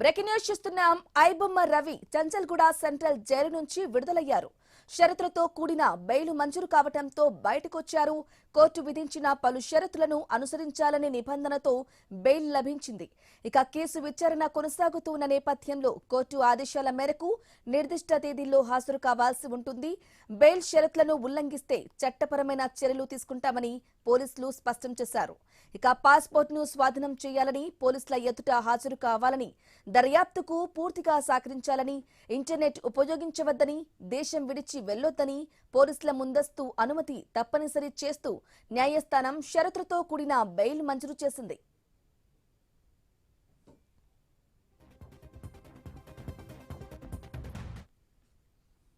Breaking news చూస్తున్నాం. IBomma Ravi Chanchalguda central jail నుంచి విడుదలయ్యారు. షరతులతో కూడిన బెయిల్ మంజూరు కావడంతో బయటకొచ్చారు. కోర్టు విధించిన పలు షరతులను అనుసరించాలనే నిబంధనతో బెయిల్ లభించింది. ఇక కేసు విచారణ కొనసాగుతున్న నేపథ్యంలో కోర్టు ఆదేశాల మేరకు నిర్దిష్ట తేదీల్లో హాజరు కావాల్సి ఉంటుంది. బెయిల్ షరతులను ఉల్లంఘిస్తే చట్టపరమైన చర్యలు తీసుకుంటామని పోలీసులు స్పష్టం చేశారు. ఇక పాస్పోర్ట్ ను స్వాధీనం చేయాలని, పోలీసుల ఎదుట హాజరు కావాలని, దర్యాప్తుకు పూర్తిగా సహకరించాలని, ఇంటర్నెట్ ఉపయోగించవద్దని, దేశం విడిచి వెళ్లొద్దని, పోలీసుల ముందస్తు అనుమతి తప్పనిసరి చేస్తూ న్యాయస్థానం షరతులతో కూడిన బెయిల్ మంజూరు చేసింది.